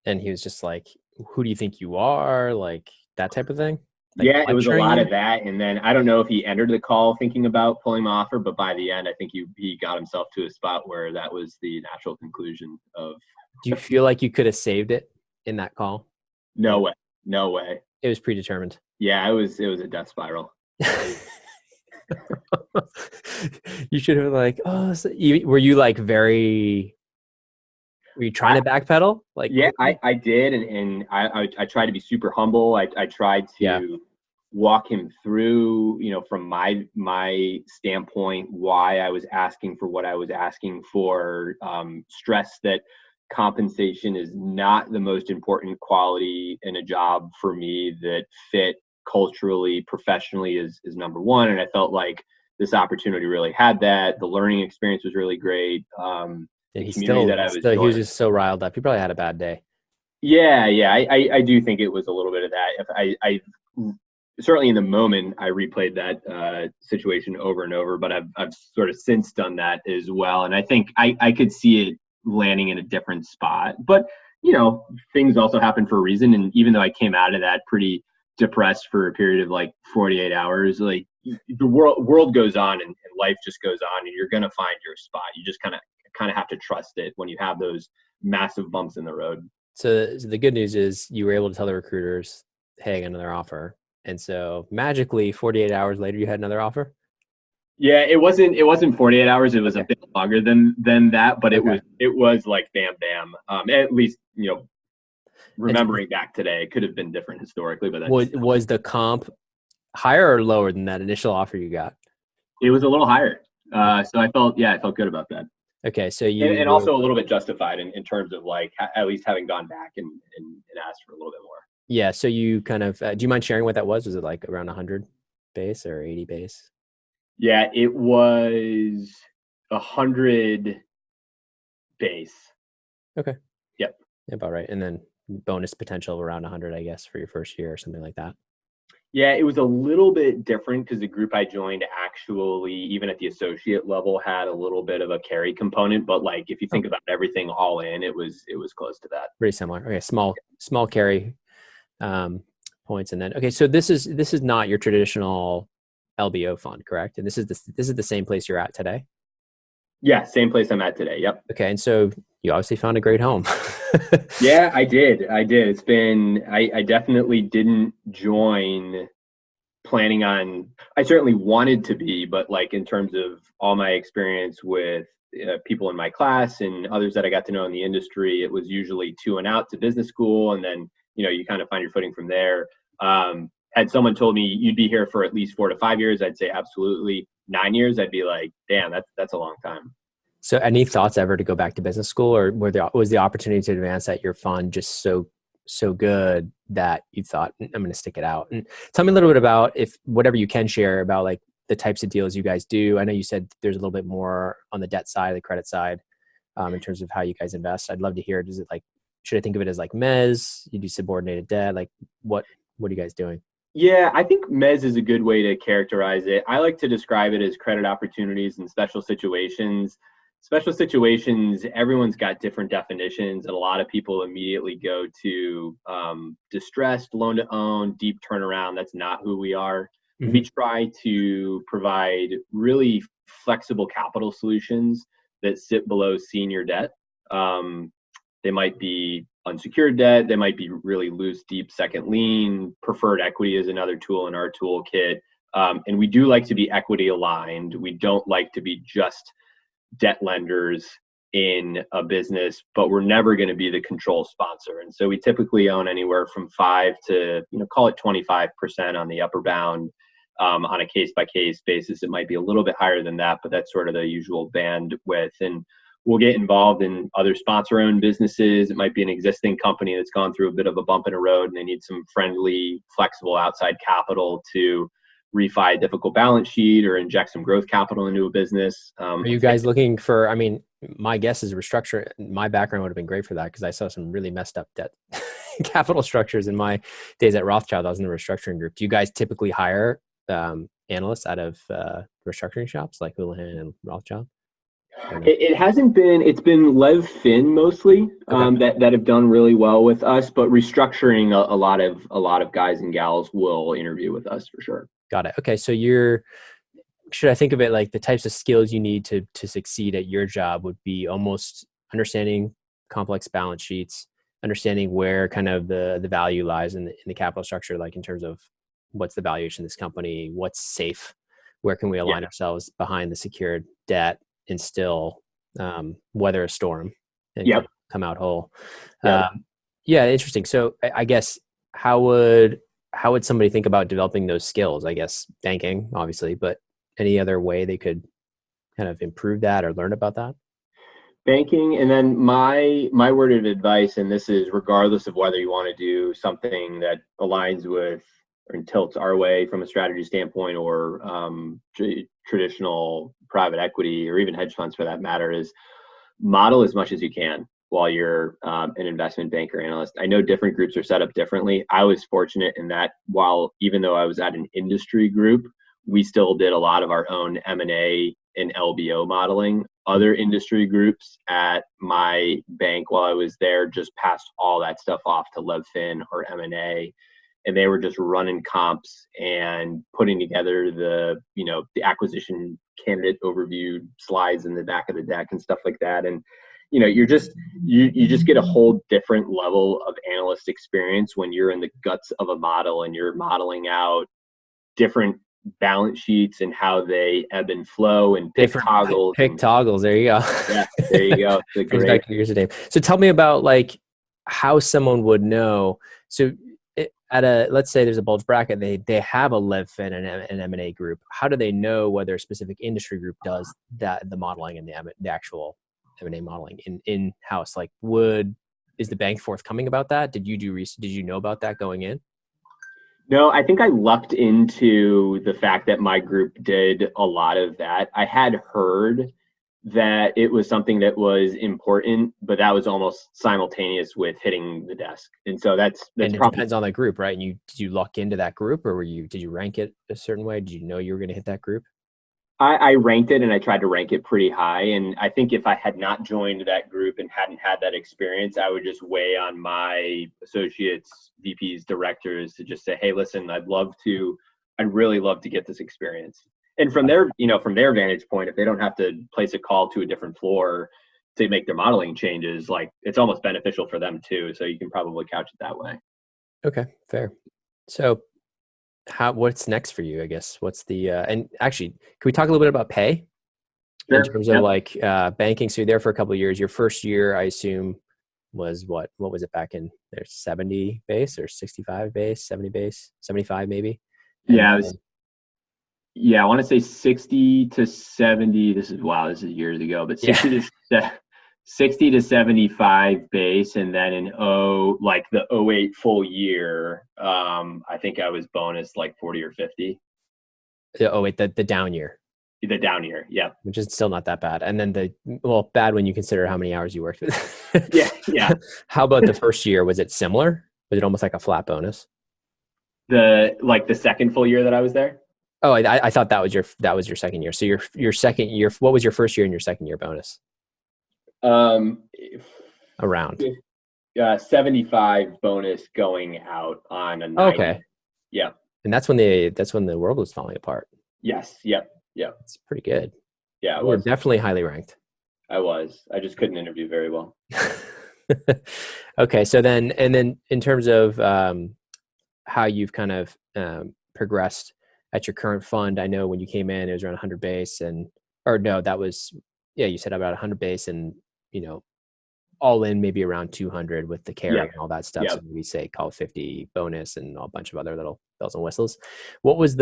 And he was just like, who do you think you are? Like that type of thing? Like yeah, it was a lot you? of that. And then I don't know if he entered the call thinking about pulling my offer, but by the end, I think he got himself to a spot where that was the natural conclusion of. Do you feel like you could have saved it in that call? No way. No way. It was predetermined. Yeah, it was a death spiral. You should have like, were you like were you trying to backpedal? Like, yeah, I did. And I tried to be super humble. I tried to walk him through, from my standpoint, why I was asking for what I was asking for, stress that compensation is not the most important quality in a job for me, that fit culturally, professionally is number one. And I felt like this opportunity really had that. The learning experience was really great. And he was just so riled up. He probably had a bad day. Yeah. I do think it was a little bit of that. If I certainly in the moment I replayed that situation over and over, but I've sort of since done that as well. And I think I could see it landing in a different spot. But things also happen for a reason. And even though I came out of that pretty depressed for a period of like 48 hours, like the world goes on and life just goes on, and you're gonna find your spot. You just kind of have to trust it when you have those massive bumps in the road. So the good news is you were able to tell the recruiters, hey, I got another offer. And so magically 48 hours later, you had another offer? Yeah, it wasn't 48 hours. It was a bit longer than that, but it was like bam, bam. At least, remembering back today, it could have been different historically, but was the comp higher or lower than that initial offer you got? It was a little higher. So I felt good about that. Okay, so and also a little bit justified in terms of like at least having gone back and asked for a little bit more. Yeah, so you kind of do you mind sharing what that was? Was it like around 100 base or 80 base? Yeah, it was 100 base. Okay. Yep. About right. And then bonus potential of around 100, I guess, for your first year or something like that. Yeah, it was a little bit different because the group I joined actually, even at the associate level, had a little bit of a carry component. But like, if you think about everything all in, it was close to that. Pretty similar. Okay, small carry points, and then so this is not your traditional LBO fund, correct? And this is the same place you're at today. Yeah, same place I'm at today. Yep. Okay, and so you obviously found a great home. Yeah, I did. It's been, I definitely didn't join planning on, I certainly wanted to be, but like in terms of all my experience with people in my class and others that I got to know in the industry, it was usually 2 and out to business school. And then, you kind of find your footing from there. Had someone told me you'd be here for at least 4 to 5 years, I'd say absolutely. 9 years, I'd be like, damn, that's a long time. So any thoughts ever to go back to business school, or was the opportunity to advance at your fund just so good that you thought, I'm going to stick it out? And tell me a little bit about, if whatever you can share about, like the types of deals you guys do? I know you said there's a little bit more on the debt side, the credit side, in terms of how you guys invest. I'd love to hear. Does it like, should I think of it as like mezz? You do subordinated debt? Like what are you guys doing? Yeah, I think mezz is a good way to characterize it. I like to describe it as credit opportunities and special situations. Special situations, everyone's got different definitions, and a lot of people immediately go to distressed, loan to own, deep turnaround. That's not who we are. Mm-hmm. We try to provide really flexible capital solutions that sit below senior debt. They might be unsecured debt. They might be really loose, deep second lien. Preferred equity is another tool in our toolkit. And we do like to be equity aligned. We don't like to be just debt lenders in a business, but we're never going to be the control sponsor. And so we typically own anywhere from 5 to, call it 25% on the upper bound. On a case-by-case basis, it might be a little bit higher than that, but that's sort of the usual bandwidth. And we'll get involved in other sponsor-owned businesses. It might be an existing company that's gone through a bit of a bump in the road, and they need some friendly, flexible outside capital to refi a difficult balance sheet or inject some growth capital into a business. Are you guys looking for, I mean, my guess is restructure. My background would have been great for that because I saw some really messed up debt capital structures in my days at Rothschild. I was in the restructuring group. Do you guys typically hire analysts out of restructuring shops like Houlihan and Rothschild? It hasn't been, it's been Lev Fin mostly that have done really well with us, but restructuring a lot of guys and gals will interview with us for sure. Got it. Okay. So should I think of it like the types of skills you need to succeed at your job would be almost understanding complex balance sheets, understanding where kind of the value lies in the capital structure, like in terms of what's the valuation of this company, what's safe, where can we align ourselves behind the secured debt and still weather a storm and come out whole. Yeah, interesting. So I guess how would somebody think about developing those skills? I guess banking, obviously, but any other way they could kind of improve that or learn about that? Banking, and then my word of advice, and this is regardless of whether you want to do something that aligns with or tilts our way from a strategy standpoint or traditional private equity or even hedge funds for that matter, is model as much as you can while you're an investment banker analyst. I know different groups are set up differently. I was fortunate in that even though I was at an industry group, we still did a lot of our own M&A and LBO modeling. Other industry groups at my bank while I was there just passed all that stuff off to LevFin or M&A. And they were just running comps and putting together the acquisition candidate overview slides in the back of the deck and stuff like that. And you just get a whole different level of analyst experience when you're in the guts of a model and you're modeling out different balance sheets and how they ebb and flow and pick toggles. Toggles. There you go. Yeah, there you go. Brings back years of day. So tell me about like how someone would know. So let's say there's a bulge bracket, they have a LevFin and an M&A group. How do they know whether a specific industry group does that, the modeling and the actual M&A modeling in house? Like, is the bank forthcoming about that? Did you know about that going in? No, I think I lucked into the fact that my group did a lot of that. I had heard that it was something that was important, but that was almost simultaneous with hitting the desk. And so that's and it depends on the group, right? And did you luck into that group, or did you rank it a certain way? Did you know you were going to hit that group? I ranked it, and I tried to rank it pretty high. And I think if I had not joined that group and hadn't had that experience, I would just weigh on my associates, VPs, directors to just say, hey, listen, I'd really love to get this experience. And from their vantage point, if they don't have to place a call to a different floor to make their modeling changes, like it's almost beneficial for them too. So you can probably couch it that way. Okay, fair. So what's next for you, I guess? What's the, and actually, can we talk a little bit about pay? Sure. In terms of like banking? So you're there for a couple of years. Your first year, I assume, was what was it back in there? 70 base or 65 base, 70 base, 75 maybe? Yeah, I want to say 60 to 70. This is years ago, but 60 to 75 base. And then in the 08 full year, I think I was bonus like 40 or 50. Oh wait, the down year, The down year. Yeah. which is still not that bad. And then bad when you consider how many hours you worked with. Yeah. Yeah. How about the first year? Was it similar? Was it almost like a flat bonus? The second full year that I was there. Oh, I thought that was your second year. So your second year, what was your first year and your second year bonus? Um, Around. 75 bonus going out on a 90. Okay. Yeah. And that's when the world was falling apart. Yes. Yep. Yep. It's pretty good. Yeah, I You were was. definitely highly ranked. I was. I just couldn't interview very well. Okay. So then, and then in terms of how you've kind of progressed at your current fund, I know when you came in, it was around 100 base you said about 100 base and, all in maybe around 200 with the carry and all that stuff. Yeah. So maybe say call it 50 bonus and a bunch of other little bells and whistles. What's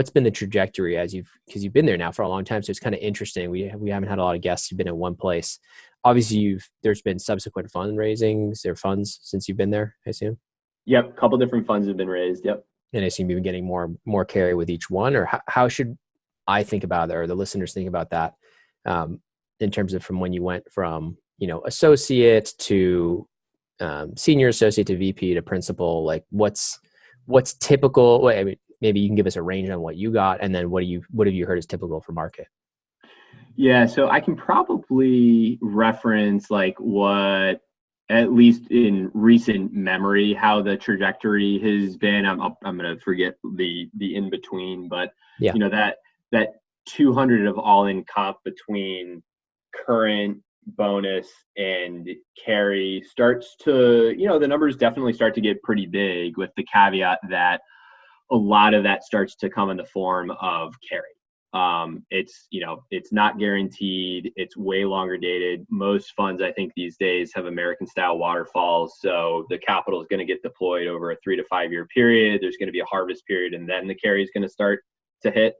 been the trajectory because you've been there now for a long time. So it's kind of interesting. We haven't had a lot of guests who've been in one place. Obviously there's been subsequent fundraisings or funds since you've been there, I assume. Yep. A couple different funds have been raised. Yep. And I assume you've been getting more carry with each one, or how should I think about that, or the listeners think about that, in terms of from when you went from, associate to senior associate to VP to principal, like what's typical? I mean, maybe you can give us a range on what you got, and then what have you heard is typical for market? Yeah, so I can probably reference like what, at least in recent memory, how the trajectory has been. I'm going to forget the in between, but yeah, that 200 of all in comp between current bonus and carry starts to, the numbers definitely start to get pretty big, with the caveat that a lot of that starts to come in the form of carry. It's not guaranteed. It's way longer dated. Most funds, I think, these days have American style waterfalls. So the capital is going to get deployed over a 3 to 5 year period. There's going to be a harvest period, and then the carry is going to start to hit.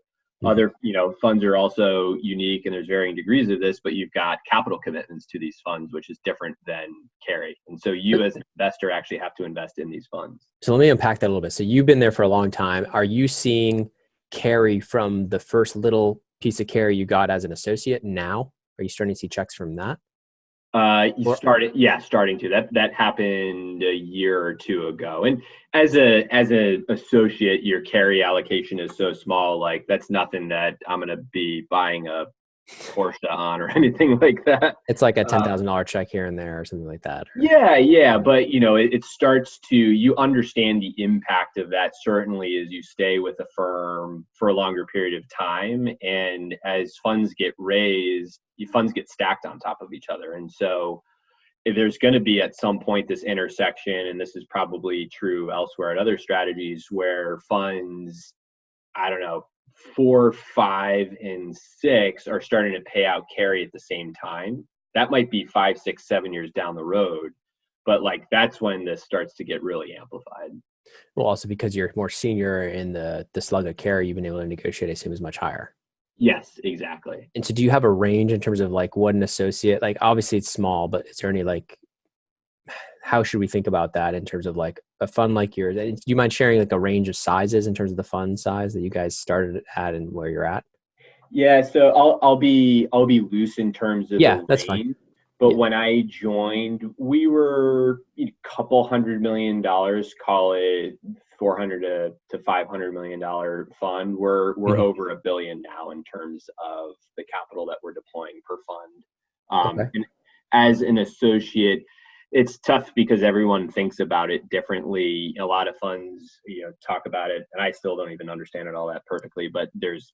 Other, funds are also unique, and there's varying degrees of this, but you've got capital commitments to these funds, which is different than carry. And so you as an investor actually have to invest in these funds. So let me unpack that a little bit. So you've been there for a long time. Are you seeing carry from the first little piece of carry you got as an associate now? Are you starting to see checks from that? Starting to. That happened a year or two ago. And as an associate, your carry allocation is so small, like that's nothing that I'm going to be buying a Porsche on or anything like that. It's like a $10,000 check here and there or something like that. Yeah. But it starts to, you understand the impact of that certainly as you stay with a firm for a longer period of time. And as funds get raised, funds get stacked on top of each other. And so if there's going to be at some point this intersection, and this is probably true elsewhere at other strategies, where funds, I don't know, 4, 5, and 6 are starting to pay out carry at the same time. That might be 5, 6, 7 years down the road, but like that's when this starts to get really amplified. Well, also because you're more senior in the slug of carry, you've been able to negotiate, I assume, is much higher. Yes, exactly. And so do you have a range in terms of like what an associate, like obviously it's small, but is there any like, how should we think about that in terms of like a fund like yours? Do you mind sharing like a range of sizes in terms of the fund size that you guys started at and where you're at? Yeah, so I'll be loose in terms of the that's range. Fine. But when I joined, we were a couple $100 million, call it $400 to $500 million fund. We're over $1 billion now in terms of the capital that we're deploying per fund. Okay. And as an associate, it's tough because everyone thinks about it differently. A lot of funds, talk about it, and I still don't even understand it all that perfectly, but there's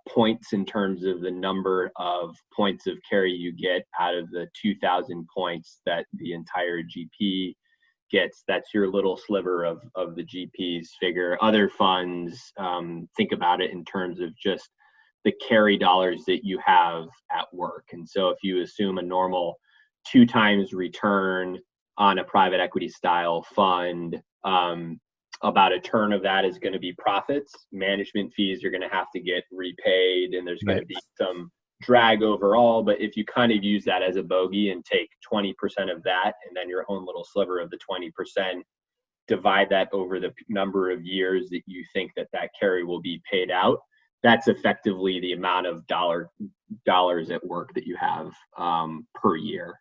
points in terms of the number of points of carry you get out of the 2,000 points that the entire GP gets. That's your little sliver of the GP's figure. Other funds think about it in terms of just the carry dollars that you have at work. And so if you assume a normal 2 times return on a private equity style fund, about a turn of that is going to be profits. Management fees are going to have to get repaid, and there's going to be some drag overall. But if you kind of use that as a bogey and take 20% of that, and then your own little sliver of the 20%, divide that over the number of years that you think that carry will be paid out, that's effectively the amount of dollars at work that you have per year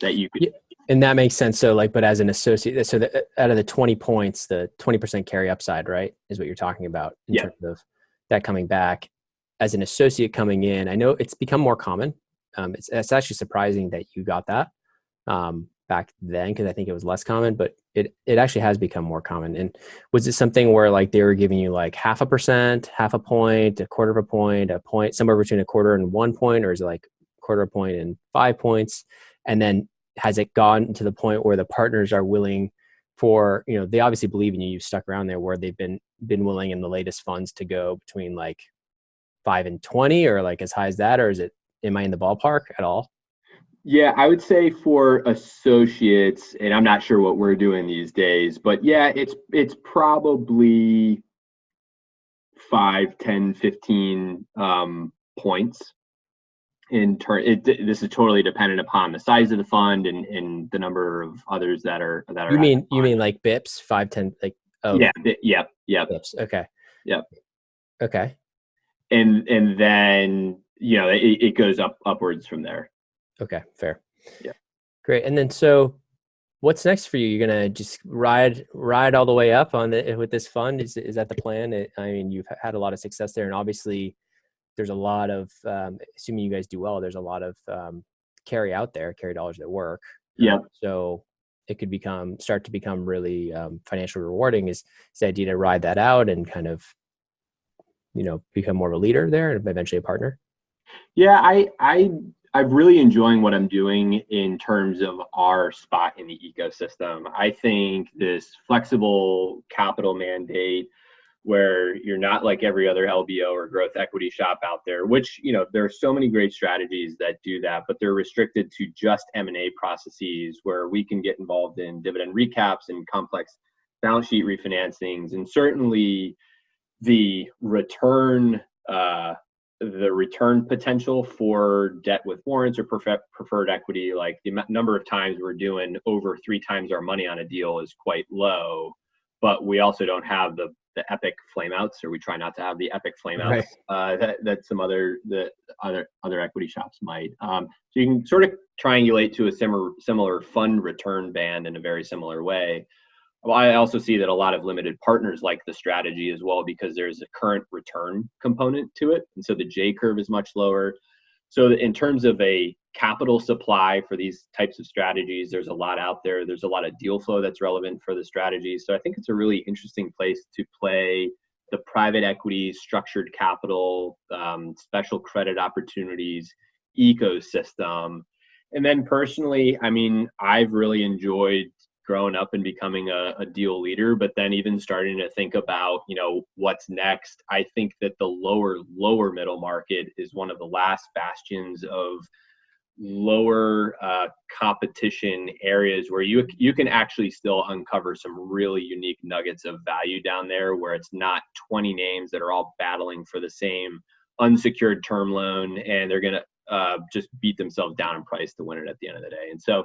that you could. Yeah, and that makes sense. So like, but as an associate, so out of the 20 points, the 20% carry upside, right, is what you're talking about in terms of that coming back. As an associate coming in, I know it's become more common. It's actually surprising that you got that back then, because I think it was less common, but it actually has become more common. And was it something where like they were giving you like 0.5%, half a point, 1/4 a point, somewhere between 1/4 and 1 point, or is it like 1/4 point and 5 points? And then has it gone to the point where the partners are willing for, they obviously believe in you, you've stuck around there, where they've been willing in the latest funds to go between like 5 and 20, or like as high as that, or am I in the ballpark at all? Yeah, I would say for associates, and I'm not sure what we're doing these days, but yeah, it's probably 5, 10, 15 points. This is totally dependent upon the size of the fund and the number of others that are You mean like bips, 5, 10, like, oh yeah, bips. Okay. yep. Okay. And then it goes upwards from there. Okay, fair. Yeah. Great. And then so what's next for you? You're gonna just ride all the way up with this fund? Is that the plan? I mean, you've had a lot of success there, and obviously there's a lot of assuming you guys do well, there's a lot of carry dollars at work. Yeah. So it could start to become really financially rewarding. Is the idea to ride that out and kind of become more of a leader there and eventually a partner? Yeah, I'm really enjoying what I'm doing in terms of our spot in the ecosystem. I think this flexible capital mandate, where you're not like every other LBO or growth equity shop out there, which, there are so many great strategies that do that, but they're restricted to just M&A processes, where we can get involved in dividend recaps and complex balance sheet refinancings. And certainly the return potential for debt with warrants or preferred equity, like the number of times we're doing over 3 times our money on a deal, is quite low. But we also don't have the epic flameouts, or we try not to have the epic flameouts that some other equity shops might. So you can sort of triangulate to a similar fund return band in a very similar way. Well, I also see that a lot of limited partners like the strategy as well, because there's a current return component to it. And so the J curve is much lower. So in terms of a capital supply for these types of strategies, there's a lot out there. There's a lot of deal flow that's relevant for the strategy. So I think it's a really interesting place to play the private equity, structured capital, special credit opportunities ecosystem. And then personally, I mean, I've really enjoyed growing up and becoming a deal leader, but then even starting to think about, what's next. I think that the lower middle market is one of the last bastions of lower competition areas, where you can actually still uncover some really unique nuggets of value down there, where it's not 20 names that are all battling for the same unsecured term loan, and they're going to just beat themselves down in price to win it at the end of the day. And so,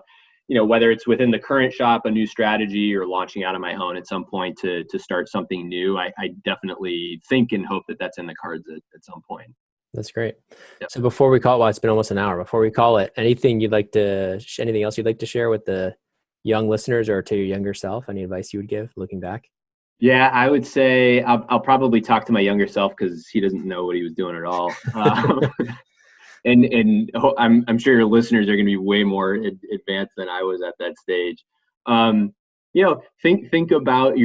whether it's within the current shop, a new strategy, or launching out on my own at some point to start something new, I definitely think and hope that that's in the cards at some point. That's great. Yep. So before we call, it's been almost an hour. Before we call it, anything else you'd like to share with the young listeners, or to your younger self? Any advice you would give looking back? Yeah, I would say I'll probably talk to my younger self, because he doesn't know what he was doing at all. And I'm sure your listeners are going to be way more advanced than I was at that stage. Think about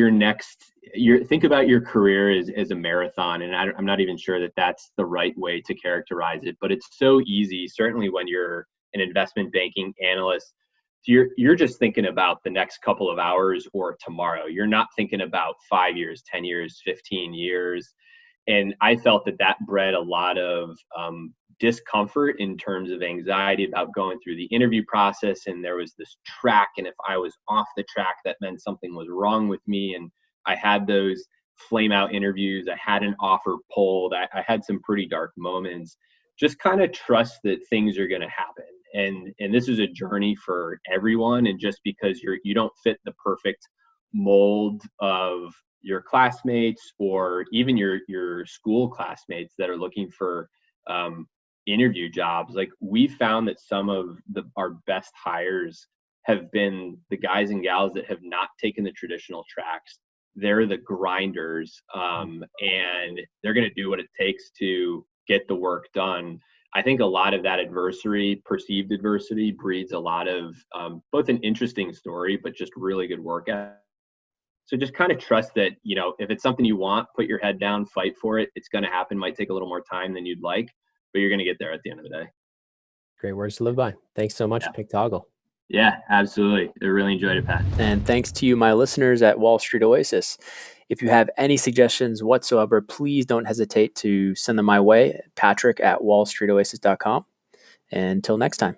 think about your career as a marathon, and I'm not even sure that that's the right way to characterize it, but it's so easy, certainly when you're an investment banking analyst. You're just thinking about the next couple of hours or tomorrow. You're not thinking about 5 years, 10 years, 15 years. And I felt that bred a lot of discomfort in terms of anxiety about going through the interview process. And there was this track, and if I was off the track, that meant something was wrong with me. And I had those flame out interviews. I had an offer pulled. I had some pretty dark moments. Just kind of trust that things are going to happen. And this is a journey for everyone. And just because you don't fit the perfect mold of your classmates or even your school classmates that are looking for interview jobs. Like, we found that some of our best hires have been the guys and gals that have not taken the traditional tracks. They're the grinders, and they're going to do what it takes to get the work done. I think a lot of that perceived adversity, breeds a lot of both an interesting story, but just really good work ethic. So just kind of trust that, if it's something you want, put your head down, fight for it. It's going to happen. Might take a little more time than you'd like, but you're going to get there at the end of the day. Great words to live by. Thanks so much, Pick Toggle. Yeah, absolutely. I really enjoyed it, Pat. And thanks to you, my listeners at Wall Street Oasis. If you have any suggestions whatsoever, please don't hesitate to send them my way, Patrick at wallstreetoasis.com. And until next time.